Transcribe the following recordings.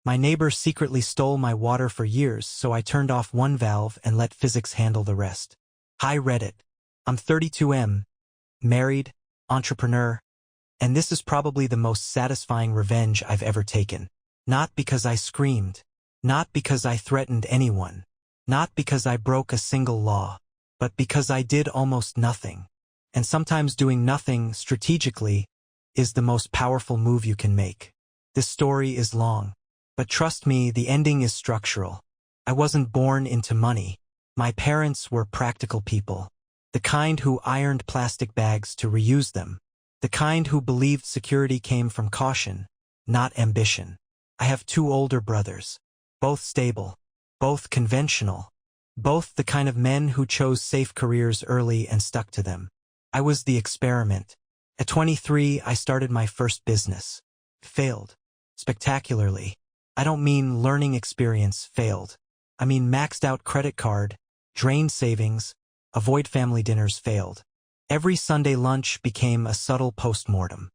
My neighbor secretly stole my water for years, so I turned off one valve and let physics handle the rest. Hi Reddit. I'm 32M, married, entrepreneur, and this is probably the most satisfying revenge I've ever taken. Not because I screamed, not because I threatened anyone, not because I broke a single law, but because I did almost nothing. And sometimes doing nothing strategically is the most powerful move you can make. This story is long, but trust me, the ending is structural. I wasn't born into money. My parents were practical people. The kind who ironed plastic bags to reuse them. The kind who believed security came from caution, not ambition. I have 2 older brothers. Both stable. Both conventional. Both the kind of men who chose safe careers early and stuck to them. I was the experiment. At 23, I started my first business. Failed. Spectacularly. I don't mean learning experience failed. I mean maxed out credit card, drained savings, avoid family dinners failed. Every Sunday lunch became a subtle postmortem.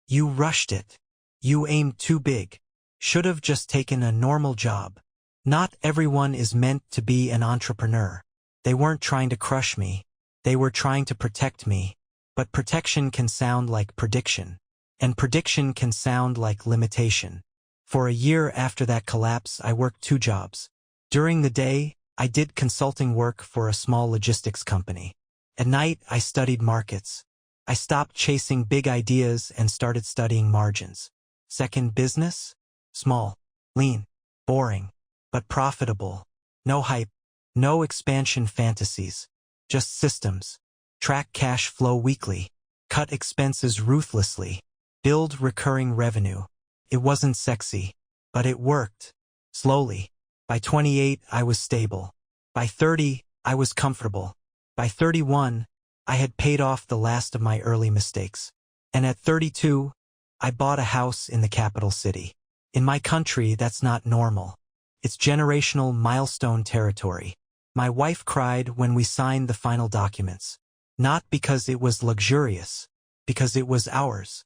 You rushed it. You aimed too big. Should have just taken a normal job. Not everyone is meant to be an entrepreneur. They weren't trying to crush me. They were trying to protect me. But protection can sound like prediction. And prediction can sound like limitation. For a year after that collapse, I worked 2 jobs. During the day, I did consulting work for a small logistics company. At night, I studied markets. I stopped chasing big ideas and started studying margins. Second business? Small, lean, boring, but profitable. No hype, no expansion fantasies. Just systems. Track cash flow weekly. Cut expenses ruthlessly. Build recurring revenue. It wasn't sexy, but it worked. Slowly. By 28, I was stable. By 30, I was comfortable. By 31, I had paid off the last of my early mistakes. And at 32, I bought a house in the capital city. In my country, that's not normal. It's generational milestone territory. My wife cried when we signed the final documents. Not because it was luxurious, because it was ours.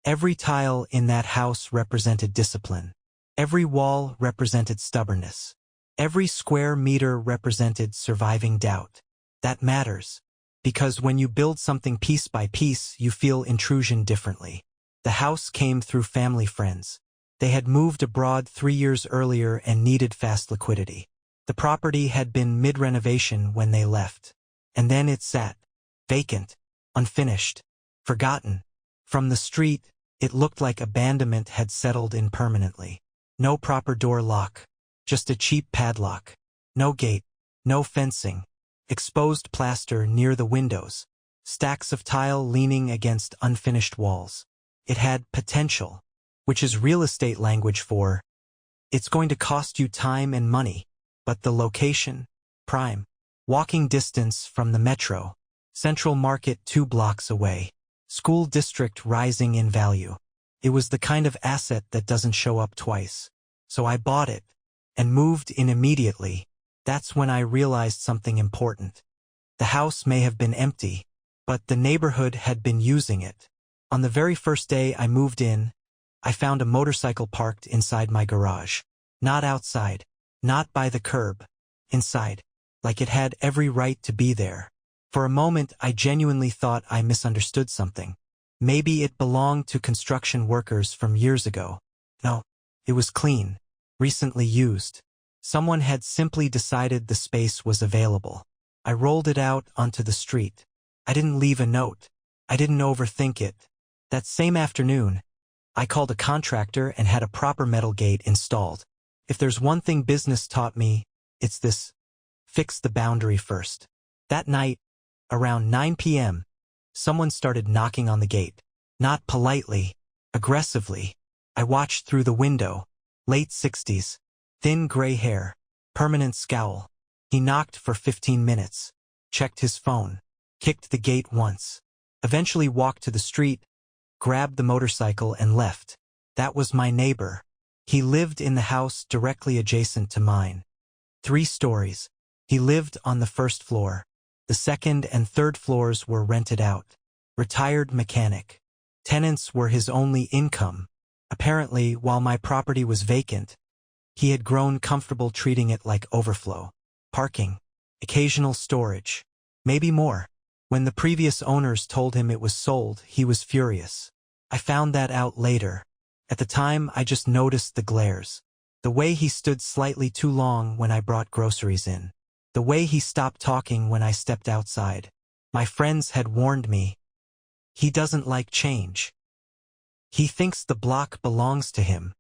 Every tile in that house represented discipline. Every wall represented stubbornness. Every square meter represented surviving doubt. That matters. Because when you build something piece by piece, you feel intrusion differently. The house came through family friends. They had moved abroad 3 years earlier and needed fast liquidity. The property had been mid-renovation when they left. And then it sat. Vacant. Unfinished. Forgotten. From the street, it looked like abandonment had settled in permanently. No proper door lock. Just a cheap padlock. No gate. No fencing. Exposed plaster near the windows. Stacks of tile leaning against unfinished walls. It had potential, which is real estate language for, it's going to cost you time and money, but the location, prime. Walking distance from the metro. Central Market 2 blocks away. School district rising in value. It was the kind of asset that doesn't show up twice. So I bought it and moved in immediately. That's when I realized something important. The house may have been empty, but the neighborhood had been using it. On the very first day I moved in, I found a motorcycle parked inside my garage. Not outside, not by the curb. Inside, like it had every right to be there. For a moment I genuinely thought I misunderstood something. Maybe it belonged to construction workers from years ago. No, it was clean, recently used. Someone had simply decided the space was available. I rolled it out onto the street. I didn't leave a note. I didn't overthink it. That same afternoon, I called a contractor and had a proper metal gate installed. If there's one thing business taught me, it's this: fix the boundary first. That night, around 9 p.m., someone started knocking on the gate. Not politely, aggressively. I watched through the window. Late 60s. Thin gray hair. Permanent scowl. He knocked for 15 minutes. Checked his phone. Kicked the gate once. Eventually walked to the street, grabbed the motorcycle and left. That was my neighbor. He lived in the house directly adjacent to mine. 3 stories. He lived on the first floor. The second and third floors were rented out. Retired mechanic. Tenants were his only income. Apparently, while my property was vacant, He had grown comfortable treating it like overflow. Parking. Occasional storage. Maybe more. When the previous owners told him it was sold, he was furious. I found that out later. At the time, I just noticed the glares. The way he stood slightly too long when I brought groceries in. The way he stopped talking when I stepped outside. My friends had warned me. He doesn't like change. He thinks the block belongs to him.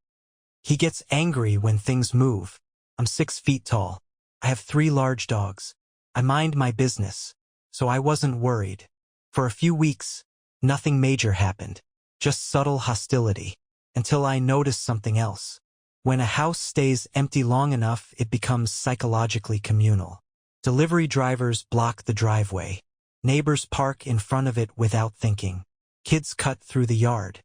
He gets angry when things move. I'm 6 feet tall. I have 3 large dogs. I mind my business, so I wasn't worried. For a few weeks, nothing major happened. Just subtle hostility. Until I noticed something else. When a house stays empty long enough, it becomes psychologically communal. Delivery drivers block the driveway. Neighbors park in front of it without thinking. Kids cut through the yard.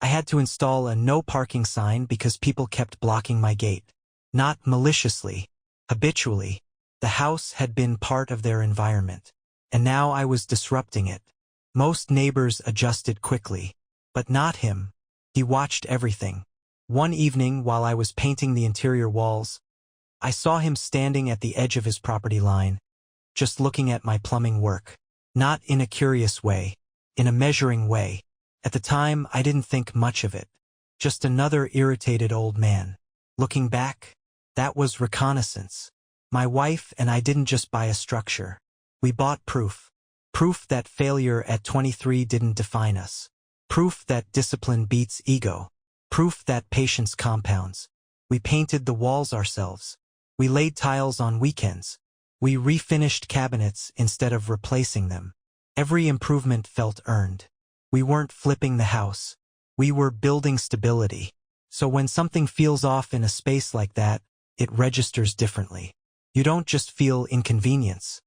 I had to install a no parking sign because people kept blocking my gate. Not maliciously, habitually. The house had been part of their environment. And now I was disrupting it. Most neighbors adjusted quickly. But not him. He watched everything. One evening, while I was painting the interior walls, I saw him standing at the edge of his property line, just looking at my plumbing work. Not in a curious way, in a measuring way. At the time, I didn't think much of it. Just another irritated old man. Looking back, that was reconnaissance. My wife and I didn't just buy a structure. We bought proof. Proof that failure at 23 didn't define us. Proof that discipline beats ego. Proof that patience compounds. We painted the walls ourselves. We laid tiles on weekends. We refinished cabinets instead of replacing them. Every improvement felt earned. We weren't flipping the house. We were building stability. So when something feels off in a space like that, it registers differently. You don't just feel inconvenience.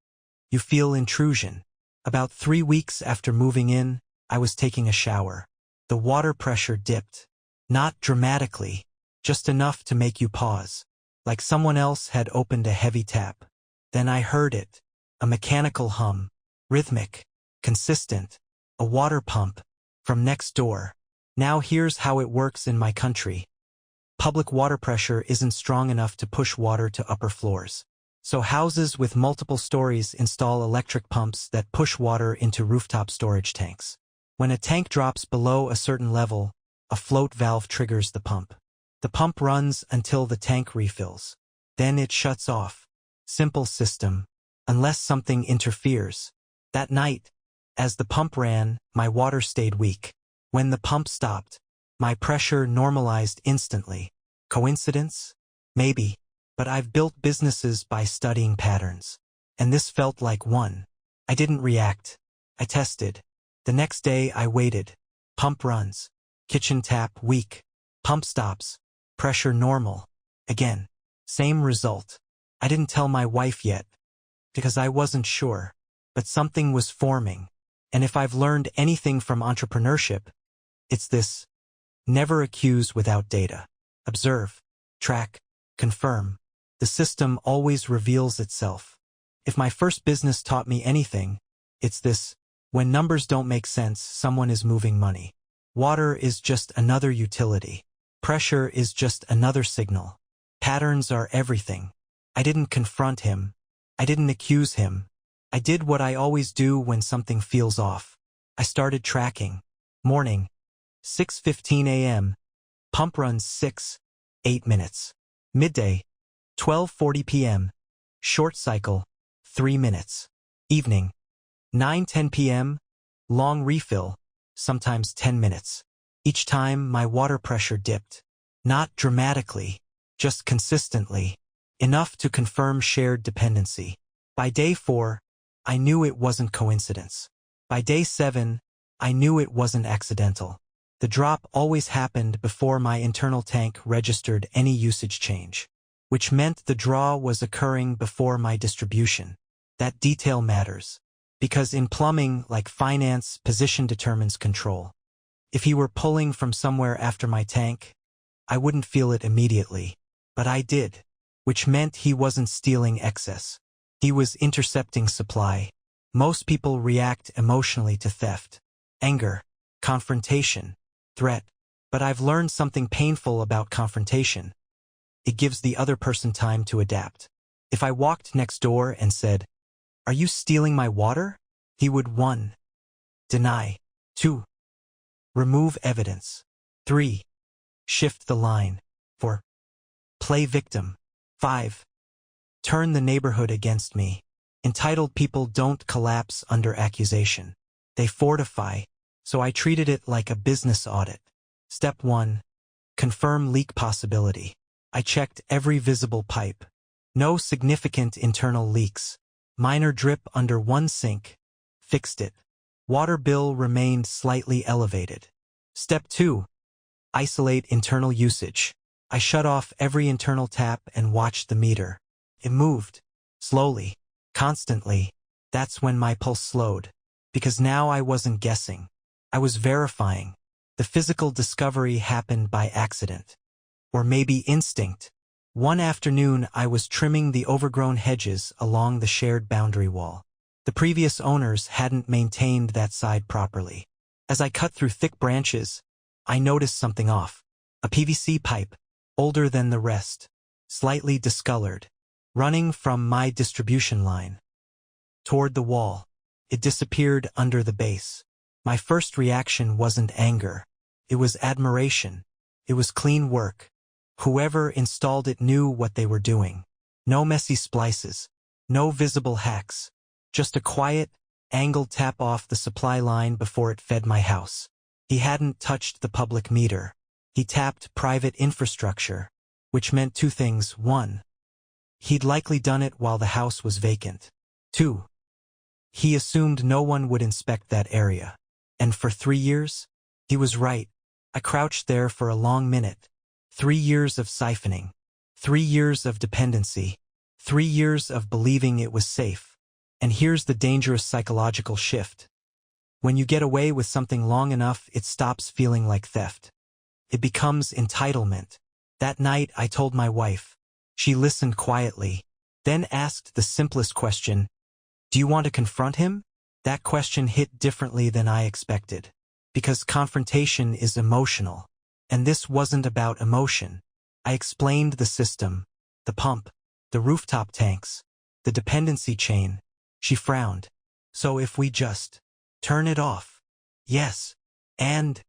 You feel intrusion. About 3 weeks after moving in, I was taking a shower. The water pressure dipped. Not dramatically, just enough to make you pause. Like someone else had opened a heavy tap. Then I heard it. A mechanical hum. Rhythmic. Consistent. A water pump. From next door. Now here's how it works in my country. Public water pressure isn't strong enough to push water to upper floors. So houses with multiple stories install electric pumps that push water into rooftop storage tanks. When a tank drops below a certain level, a float valve triggers the pump. The pump runs until the tank refills. Then it shuts off. Simple system. Unless something interferes. That night, as the pump ran, my water stayed weak. When the pump stopped, my pressure normalized instantly. Coincidence? Maybe. But I've built businesses by studying patterns. And this felt like one. I didn't react. I tested. The next day I waited. Pump runs. Kitchen tap weak. Pump stops. Pressure normal. Again. Same result. I didn't tell my wife yet. Because I wasn't sure. But something was forming. And if I've learned anything from entrepreneurship, it's this. Never accuse without data. Observe. Track. Confirm. The system always reveals itself. If my first business taught me anything, it's this. When numbers don't make sense, someone is moving money. Water is just another utility. Pressure is just another signal. Patterns are everything. I didn't confront him. I didn't accuse him. I did what I always do when something feels off. I started tracking. Morning. 6:15 a.m. Pump runs 8 minutes. Midday. 12:40 p.m. Short cycle. 3 minutes. Evening. 9:10 p.m. Long refill. Sometimes 10 minutes. Each time my water pressure dipped. Not dramatically. Just consistently. Enough to confirm shared dependency. By day 4, I knew it wasn't coincidence. By day 7, I knew it wasn't accidental. The drop always happened before my internal tank registered any usage change, which meant the draw was occurring before my distribution. That detail matters. Because in plumbing, like finance, position determines control. If he were pulling from somewhere after my tank, I wouldn't feel it immediately. But I did. Which meant he wasn't stealing excess. He was intercepting supply. Most people react emotionally to theft. Anger. Confrontation. Threat. But I've learned something painful about confrontation. It gives the other person time to adapt. If I walked next door and said, "Are you stealing my water?" he would 1. Deny. 2. Remove evidence. 3. Shift the line. 4. Play victim. 5. Turn the neighborhood against me. Entitled people don't collapse under accusation. They fortify, so I treated it like a business audit. Step 1. Confirm leak possibility. I checked every visible pipe. No significant internal leaks. Minor drip under one sink. Fixed it. Water bill remained slightly elevated. Step 2. Isolate internal usage. I shut off every internal tap and watched the meter. It moved. Slowly. Constantly. That's when my pulse slowed. Because now I wasn't guessing. I was verifying. The physical discovery happened by accident. Or maybe instinct. One afternoon I was trimming the overgrown hedges along the shared boundary wall. The previous owners hadn't maintained that side properly. As I cut through thick branches, I noticed something off. A PVC pipe, older than the rest, slightly discolored, running from my distribution line toward the wall. It disappeared under the base. My first reaction wasn't anger. It was admiration. It was clean work. Whoever installed it knew what they were doing. No messy splices. No visible hacks. Just a quiet, angled tap off the supply line before it fed my house. He hadn't touched the public meter. He tapped private infrastructure, which meant 2 things. 1. He'd likely done it while the house was vacant. 2. He assumed no one would inspect that area. And for 3 years? He was right. I crouched there for a long minute. 3 years of siphoning. 3 years of dependency. 3 years of believing it was safe. And here's the dangerous psychological shift. When you get away with something long enough, it stops feeling like theft. It becomes entitlement. That night, I told my wife. She listened quietly, then asked the simplest question, "Do you want to confront him?" That question hit differently than I expected. Because confrontation is emotional. And this wasn't about emotion. I explained the system, the pump, the rooftop tanks, the dependency chain. She frowned. "So if we just turn it off?" "Yes. And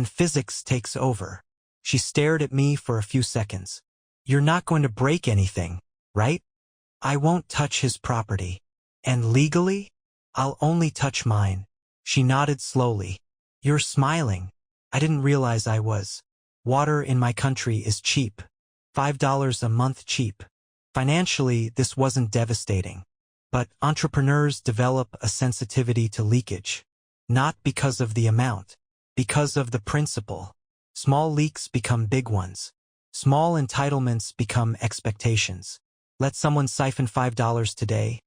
physics takes over." She stared at me for a few seconds. "You're not going to break anything, right?" "I won't touch his property." "And legally?" "I'll only touch mine." She nodded slowly. "You're smiling." I didn't realize I was. Water in my country is cheap. $5 a month cheap. Financially, this wasn't devastating. But entrepreneurs develop a sensitivity to leakage. Not because of the amount. Because of the principle. Small leaks become big ones. Small entitlements become expectations. Let someone siphon $5 today,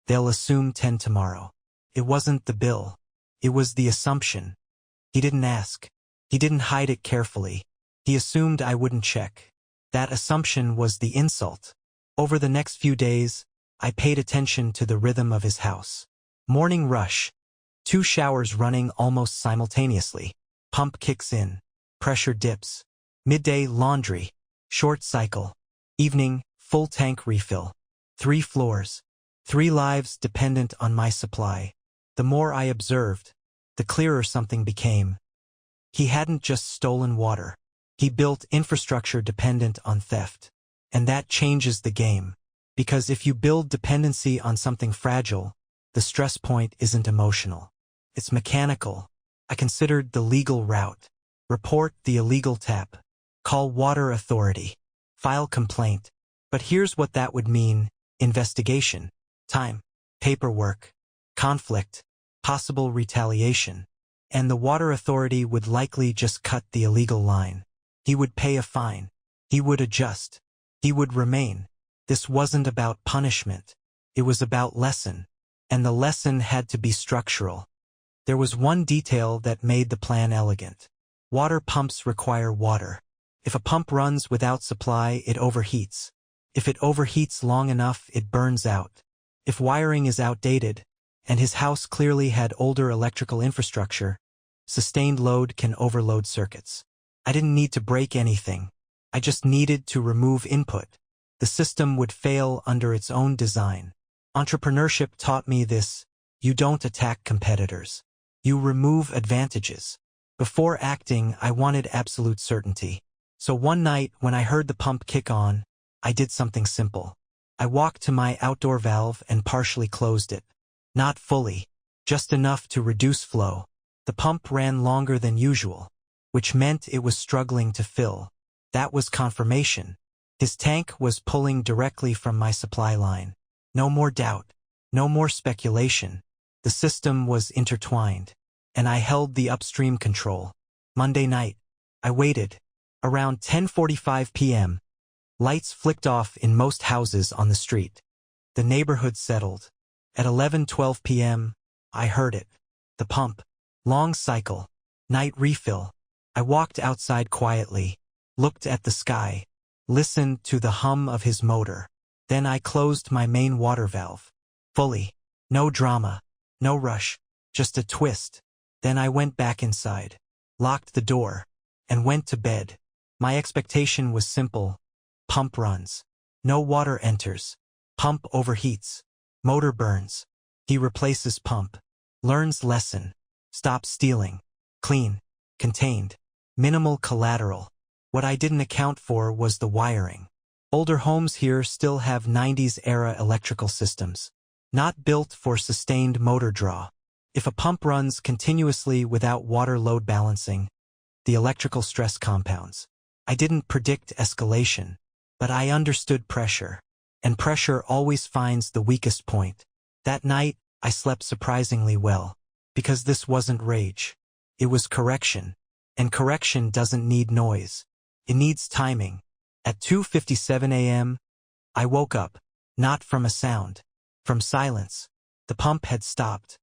they'll assume 10 tomorrow. It wasn't the bill. It was the assumption. He didn't ask. He didn't hide it carefully. He assumed I wouldn't check. That assumption was the insult. Over the next few days, I paid attention to the rhythm of his house. Morning rush. 2 showers running almost simultaneously. Pump kicks in. Pressure dips. Midday laundry. Short cycle. Evening, full tank refill. 3 floors. 3 lives dependent on my supply. The more I observed, the clearer something became. He hadn't just stolen water. He built infrastructure dependent on theft. And that changes the game. Because if you build dependency on something fragile, the stress point isn't emotional. It's mechanical. I considered the legal route. Report the illegal tap. Call water authority. File complaint. But here's what that would mean. Investigation. Time. Paperwork. Conflict. Possible retaliation. And the water authority would likely just cut the illegal line. He would pay a fine. He would adjust. He would remain. This wasn't about punishment. It was about lesson. And the lesson had to be structural. There was one detail that made the plan elegant. Water pumps require water. If a pump runs without supply, it overheats. If it overheats long enough, it burns out. If wiring is outdated, and his house clearly had older electrical infrastructure, sustained load can overload circuits. I didn't need to break anything. I just needed to remove input. The system would fail under its own design. Entrepreneurship taught me this: you don't attack competitors. You remove advantages. Before acting, I wanted absolute certainty. So one night, when I heard the pump kick on, I did something simple. I walked to my outdoor valve and partially closed it. Not fully, just enough to reduce flow. The pump ran longer than usual, which meant it was struggling to fill. That was confirmation. His tank was pulling directly from my supply line. No more doubt. No more speculation. The system was intertwined, and I held the upstream control. Monday night, I waited. Around 10:45 p.m., lights flicked off in most houses on the street. The neighborhood settled. At 11:12 p.m., I heard it. The pump. Long cycle. Night refill. I walked outside quietly, looked at the sky, listened to the hum of his motor. Then I closed my main water valve. Fully. No drama. No rush. Just a twist. Then I went back inside, locked the door, and went to bed. My expectation was simple. Pump runs. No water enters. Pump overheats. Motor burns. He replaces pump. Learns lesson. Stops stealing. Clean. Contained. Minimal collateral. What I didn't account for was the wiring. Older homes here still have 90s-era electrical systems, not built for sustained motor draw. If a pump runs continuously without water load balancing, the electrical stress compounds. I didn't predict escalation, but I understood pressure, and pressure always finds the weakest point. That night, I slept surprisingly well, because this wasn't rage. It was correction, and correction doesn't need noise. It needs timing. At 2:57 a.m., I woke up, not from a sound, from silence. The pump had stopped,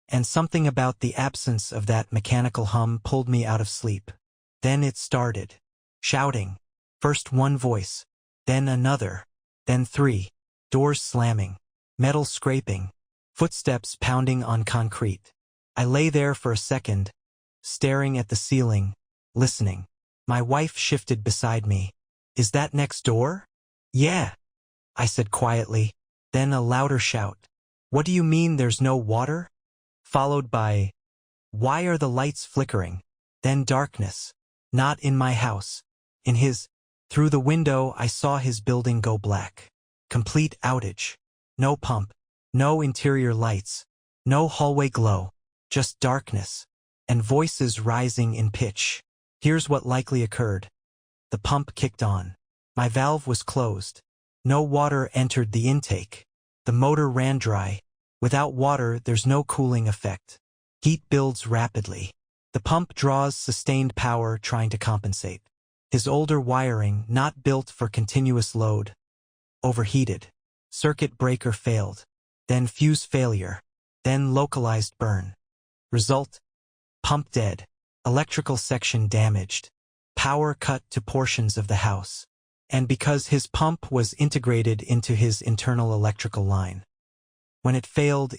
and something about the absence of that mechanical hum pulled me out of sleep. Then it started, shouting. First one voice, then another, then three. Doors slamming, metal scraping, footsteps pounding on concrete. I lay there for a second, staring at the ceiling, listening. My wife shifted beside me. Is that next door? Yeah, I said quietly. Then a louder shout. What do you mean there's no water? Followed by, why are the lights flickering? Then darkness. Not in my house. In his. Through the window, I saw his building go black. Complete outage. No pump. No interior lights. No hallway glow. Just darkness. And voices rising in pitch. Here's what likely occurred. The pump kicked on. My valve was closed. No water entered the intake. The motor ran dry. Without water, there's no cooling effect. Heat builds rapidly. The pump draws sustained power trying to compensate. His older wiring, not built for continuous load, overheated. Circuit breaker failed. Then fuse failure. Then localized burn. Result? Pump dead. Electrical section damaged. Power cut to portions of the house. And because his pump was integrated into his internal electrical line. When it failed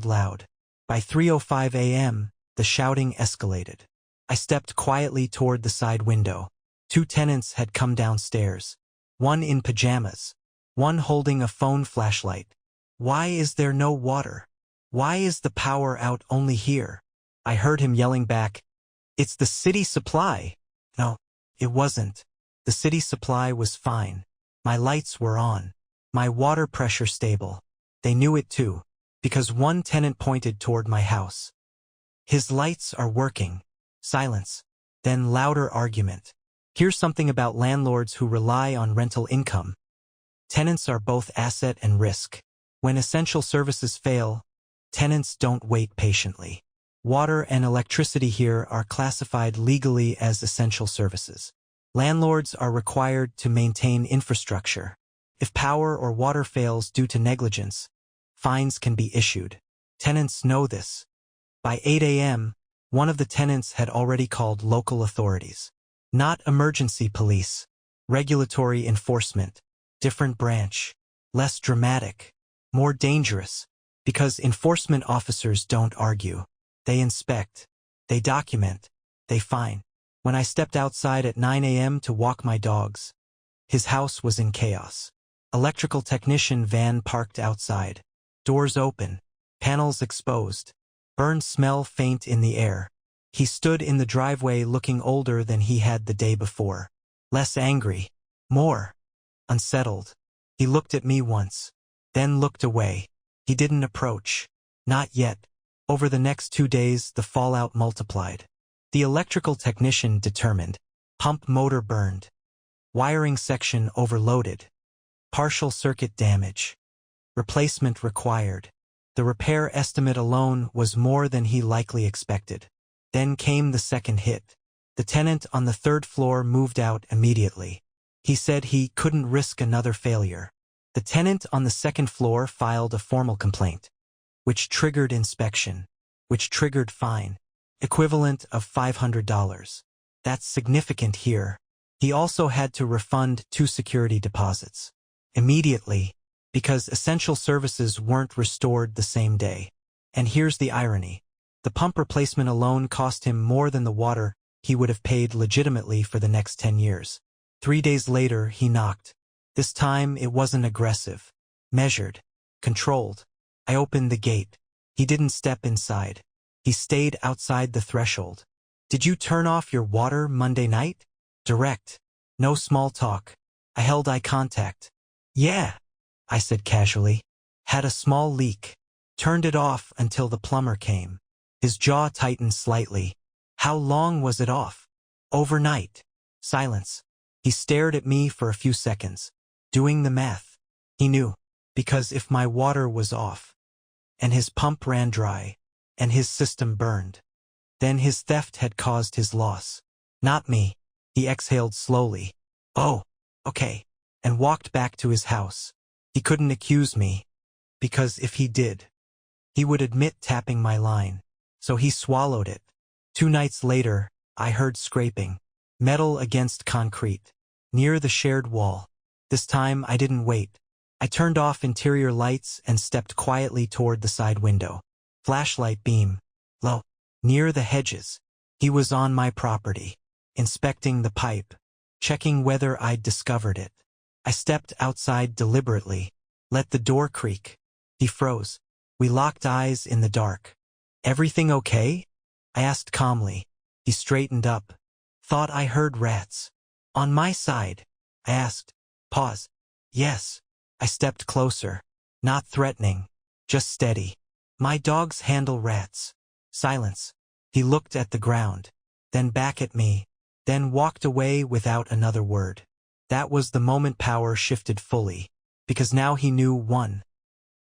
loud. By 3:05 a.m., the shouting escalated. I stepped quietly toward the side window. 2 tenants had come downstairs. One in pajamas. One holding a phone flashlight. Why is there no water? Why is the power out only here? I heard him yelling back, it's the city supply. No, it wasn't. The city supply was fine. My lights were on. My water pressure stable. They knew it too, because one tenant pointed toward my house. His lights are working. Silence. Then louder argument. Here's something about landlords who rely on rental income. Tenants are both asset and risk. When essential services fail, tenants don't wait patiently. Water and electricity here are classified legally as essential services. Landlords are required to maintain infrastructure. If power or water fails due to negligence, fines can be issued. Tenants know this. By 8 a.m., one of the tenants had already called local authorities. Not emergency police. Regulatory enforcement. Different branch. Less dramatic. More dangerous. Because enforcement officers don't argue. They inspect. They document. They fine. When I stepped outside at 9 a.m. to walk my dogs, his house was in chaos. Electrical technician van parked outside. Doors open. Panels exposed. Burned smell faint in the air. He stood in the driveway looking older than he had the day before. Less angry. More unsettled. He looked at me once. Then looked away. He didn't approach. Not yet. Over the next 2 days, the fallout multiplied. The electrical technician determined. Pump motor burned. Wiring section overloaded. Partial circuit damage. Replacement required. The repair estimate alone was more than he likely expected. Then came the second hit. The tenant on the 3rd floor moved out immediately. He said he couldn't risk another failure. The tenant on the 2nd floor filed a formal complaint, which triggered inspection, which triggered fine, equivalent of $500. That's significant here. He also had to refund 2 security deposits. Immediately, because essential services weren't restored the same day. And here's the irony. The pump replacement alone cost him more than the water he would have paid legitimately for the next 10 years. 3 days later, he knocked. This time, it wasn't aggressive. Measured. Controlled. I opened the gate. He didn't step inside. He stayed outside the threshold. Did you turn off your water Monday night? Direct. No small talk. I held eye contact. Yeah, I said casually. Had a small leak. Turned it off until the plumber came. His jaw tightened slightly. How long was it off? Overnight. Silence. He stared at me for a few seconds, doing the math. He knew, because if my water was off, and his pump ran dry, and his system burned, then his theft had caused his loss. Not me. He exhaled slowly. Oh, okay. And walked back to his house. He couldn't accuse me, because if he did, he would admit tapping my line. So he swallowed it. 2 nights later, I heard scraping. Metal against concrete. Near the shared wall. This time I didn't wait. I turned off interior lights and stepped quietly toward the side window. Flashlight beam. Low. Near the hedges. He was on my property. Inspecting the pipe. Checking whether I'd discovered it. I stepped outside deliberately. Let the door creak. He froze. We locked eyes in the dark. Everything okay? I asked calmly. He straightened up. Thought I heard rats. On my side. I asked. Pause. Yes. I stepped closer. Not threatening. Just steady. My dogs handle rats. Silence. He looked at the ground. Then back at me. Then walked away without another word. That was the moment power shifted fully. Because now he knew 1.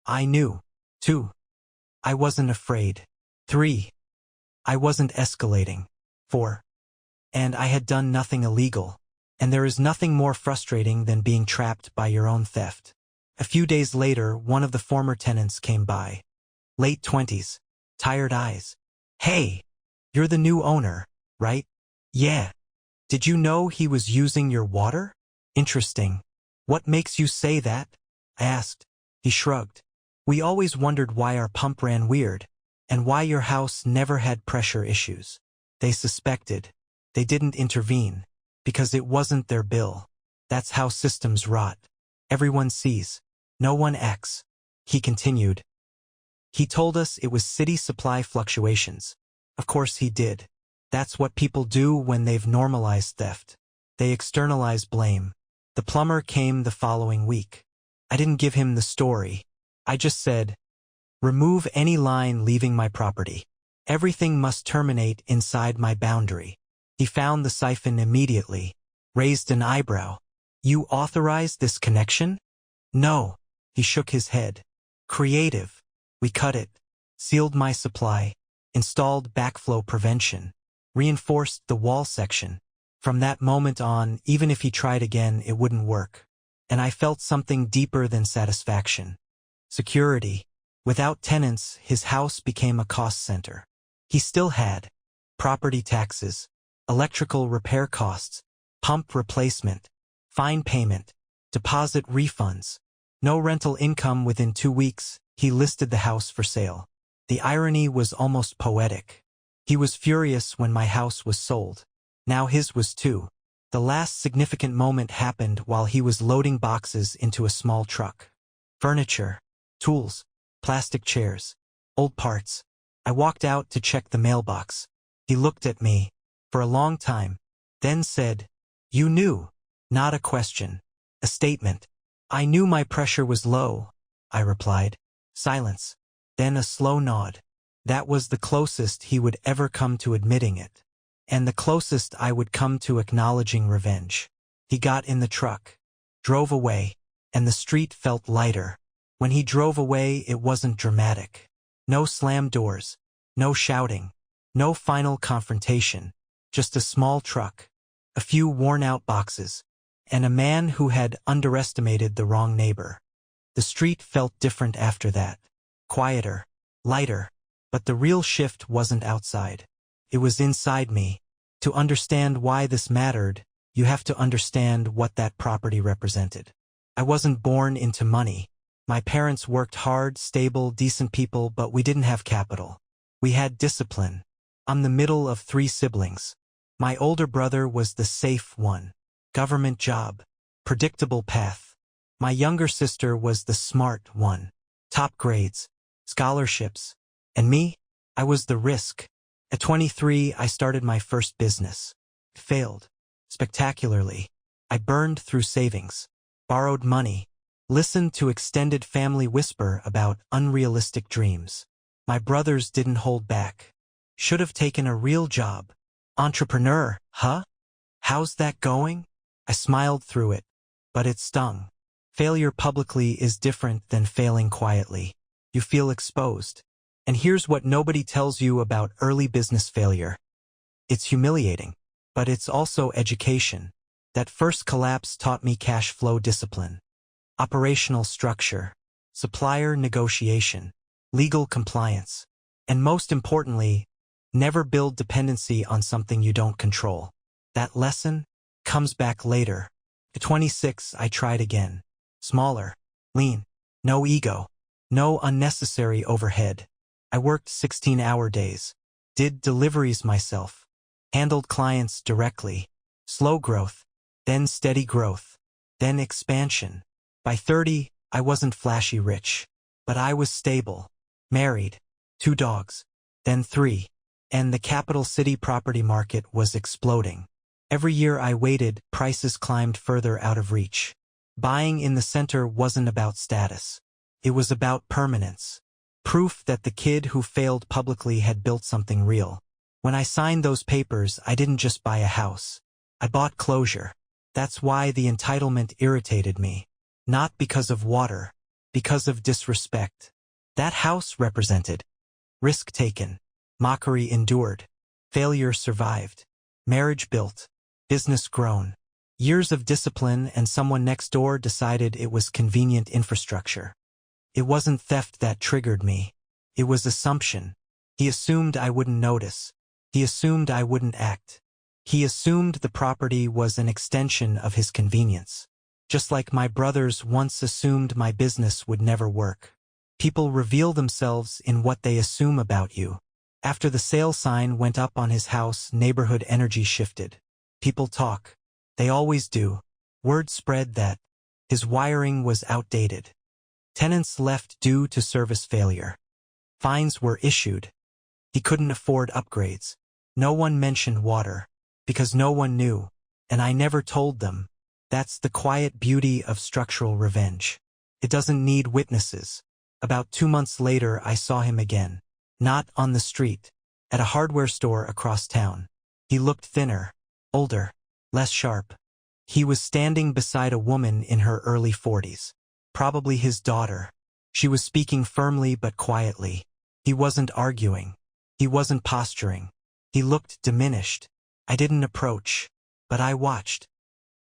I knew. 2. I wasn't afraid. 3. I wasn't escalating. 4. And I had done nothing illegal. And there is nothing more frustrating than being trapped by your own theft. A few days later, one of the former tenants came by. Late 20s. Tired eyes. Hey, you're the new owner, right? Yeah. Did you know he was using your water? Interesting. What makes you say that? I asked. He shrugged. We always wondered why our pump ran weird, and why your house never had pressure issues. They suspected. They didn't intervene, because it wasn't their bill. That's how systems rot. Everyone sees. No one acts. He continued. He told us it was city supply fluctuations. Of course he did. That's what people do when they've normalized theft. They externalize blame. The plumber came the following week. I didn't give him the story. I just said, remove any line leaving my property. Everything must terminate inside my boundary. He found the siphon immediately, raised an eyebrow. You authorized this connection? No. He shook his head. Creative. We cut it, sealed my supply, installed backflow prevention, reinforced the wall section. From that moment on, even if he tried again, it wouldn't work. And I felt something deeper than satisfaction. Security. Without tenants, his house became a cost center. He still had property taxes, electrical repair costs, pump replacement, fine payment, deposit refunds. No rental income. Within 2 weeks, he listed the house for sale. The irony was almost poetic. He was furious when my house was sold. Now his was too. The last significant moment happened while he was loading boxes into a small truck. Furniture, tools, plastic chairs, old parts. I walked out to check the mailbox. He looked at me for a long time, then said, "You knew." Not a question, a statement. "I knew my pressure was low," I replied. Silence. Then a slow nod. That was the closest he would ever come to admitting it. And the closest I would come to acknowledging revenge. He got in the truck, drove away, and the street felt lighter. When he drove away, it wasn't dramatic. No slammed doors, no shouting, no final confrontation, just a small truck, a few worn-out boxes, and a man who had underestimated the wrong neighbor. The street felt different after that. Quieter, lighter, but the real shift wasn't outside. It was inside me. To understand why this mattered, you have to understand what that property represented. I wasn't born into money. My parents worked hard, stable, decent people, but we didn't have capital. We had discipline. I'm the middle of 3 siblings. My older brother was the safe one. Government job. Predictable path. My younger sister was the smart one. Top grades. Scholarships. And me? I was the risk. At 23, I started my first business. Failed. Spectacularly. I burned through savings. Borrowed money. Listened to extended family whisper about unrealistic dreams. My brothers didn't hold back. Should have taken a real job. Entrepreneur, huh? How's that going? I smiled through it, but it stung. Failure publicly is different than failing quietly. You feel exposed. And here's what nobody tells you about early business failure. It's humiliating, but it's also education. That first collapse taught me cash flow discipline, operational structure, supplier negotiation, legal compliance, and most importantly, never build dependency on something you don't control. That lesson comes back later. At 26, I tried again. Smaller, lean, no ego, no unnecessary overhead. I worked 16-hour days, did deliveries myself, handled clients directly. Slow growth, then steady growth, then expansion. By 30, I wasn't flashy rich, but I was stable, married, 2 dogs, then 3, and the capital city property market was exploding. Every year I waited, prices climbed further out of reach. Buying in the center wasn't about status. It was about permanence. Proof that the kid who failed publicly had built something real. When I signed those papers, I didn't just buy a house. I bought closure. That's why the entitlement irritated me. Not because of water, because of disrespect. That house represented risk taken, mockery endured, failure survived, marriage built, business grown. Years of discipline, and someone next door decided it was convenient infrastructure. It wasn't theft that triggered me. It was assumption. He assumed I wouldn't notice. He assumed I wouldn't act. He assumed the property was an extension of his convenience. Just like my brothers once assumed my business would never work. People reveal themselves in what they assume about you. After the sale sign went up on his house, neighborhood energy shifted. People talk. They always do. Word spread that his wiring was outdated. Tenants left due to service failure. Fines were issued. He couldn't afford upgrades. No one mentioned water, because no one knew, and I never told them. That's the quiet beauty of structural revenge. It doesn't need witnesses. About 2 months later, I saw him again. Not on the street. At a hardware store across town. He looked thinner, older, less sharp. He was standing beside a woman in her early 40s. Probably his daughter. She was speaking firmly but quietly. He wasn't arguing. He wasn't posturing. He looked diminished. I didn't approach, but I watched.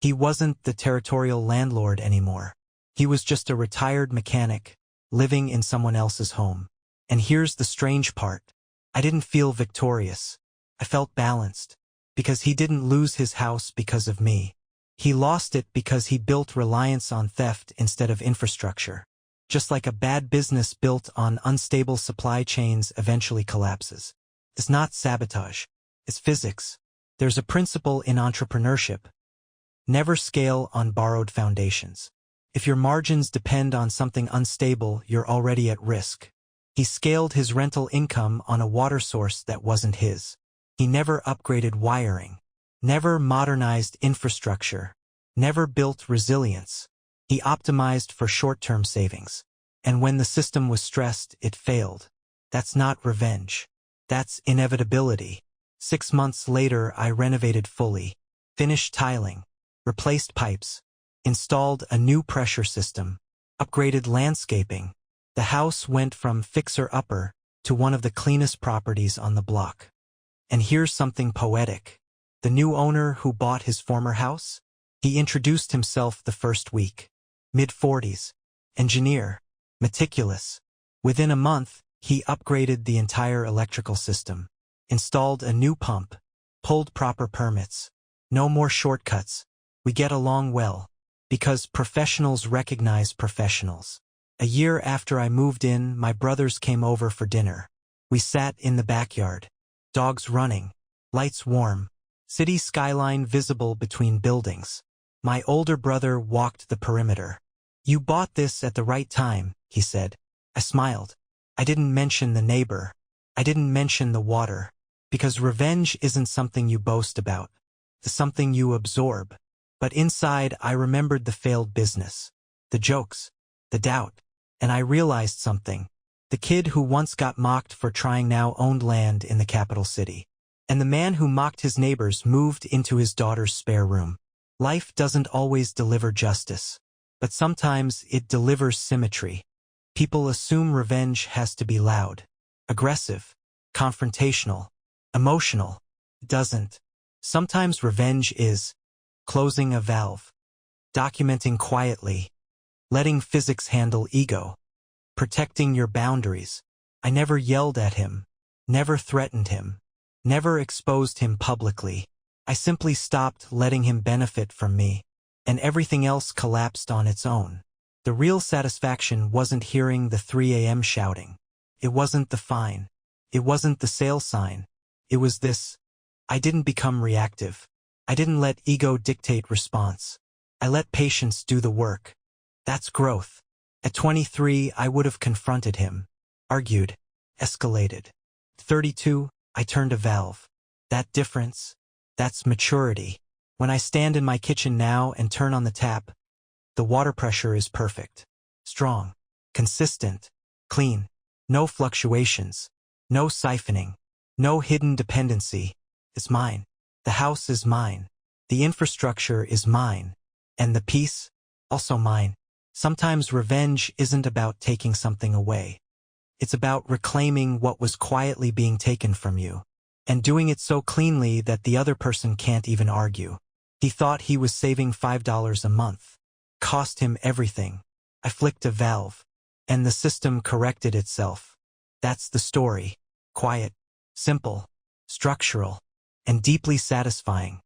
He wasn't the territorial landlord anymore. He was just a retired mechanic, living in someone else's home. And here's the strange part. I didn't feel victorious. I felt balanced. Because he didn't lose his house because of me. He lost it because he built reliance on theft instead of infrastructure. Just like a bad business built on unstable supply chains eventually collapses. It's not sabotage. It's physics. There's a principle in entrepreneurship. Never scale on borrowed foundations. If your margins depend on something unstable, you're already at risk. He scaled his rental income on a water source that wasn't his. He never upgraded wiring, never modernized infrastructure, never built resilience. He optimized for short-term savings. And when the system was stressed, it failed. That's not revenge. That's inevitability. 6 months later, I renovated fully, finished tiling, replaced pipes, installed a new pressure system, upgraded landscaping. The house went from fixer-upper to one of the cleanest properties on the block. And here's something poetic. The new owner who bought his former house? He introduced himself the first week. Mid-40s. Engineer. Meticulous. Within a month, he upgraded the entire electrical system, installed a new pump, pulled proper permits. No more shortcuts. We get along well. Because professionals recognize professionals. A year after I moved in, my brothers came over for dinner. We sat in the backyard. Dogs running. Lights warm. City skyline visible between buildings. My older brother walked the perimeter. "You bought this at the right time," he said. I smiled. I didn't mention the neighbor. I didn't mention the water. Because revenge isn't something you boast about. It's something you absorb. But inside, I remembered the failed business. The jokes. The doubt. And I realized something. The kid who once got mocked for trying now owned land in the capital city. And the man who mocked his neighbors moved into his daughter's spare room. Life doesn't always deliver justice. But sometimes it delivers symmetry. People assume revenge has to be loud, aggressive, confrontational, emotional. It doesn't. Sometimes revenge is closing a valve, documenting quietly, letting physics handle ego, protecting your boundaries. I never yelled at him, never threatened him, never exposed him publicly. I simply stopped letting him benefit from me, and everything else collapsed on its own. The real satisfaction wasn't hearing the 3 a.m. shouting. It wasn't the fine. It wasn't the sale sign. It was this. I didn't become reactive. I didn't let ego dictate response. I let patience do the work. That's growth. At 23, I would have confronted him, argued, escalated. 32, I turned a valve. That difference, that's maturity. When I stand in my kitchen now and turn on the tap, the water pressure is perfect, strong, consistent, clean, no fluctuations, no siphoning, no hidden dependency. It's mine. The house is mine. The infrastructure is mine. And the peace, also mine. Sometimes revenge isn't about taking something away. It's about reclaiming what was quietly being taken from you, and doing it so cleanly that the other person can't even argue. He thought he was saving $5 a month. Cost him everything. I flicked a valve, and the system corrected itself. That's the story. Quiet, simple, structural, and deeply satisfying.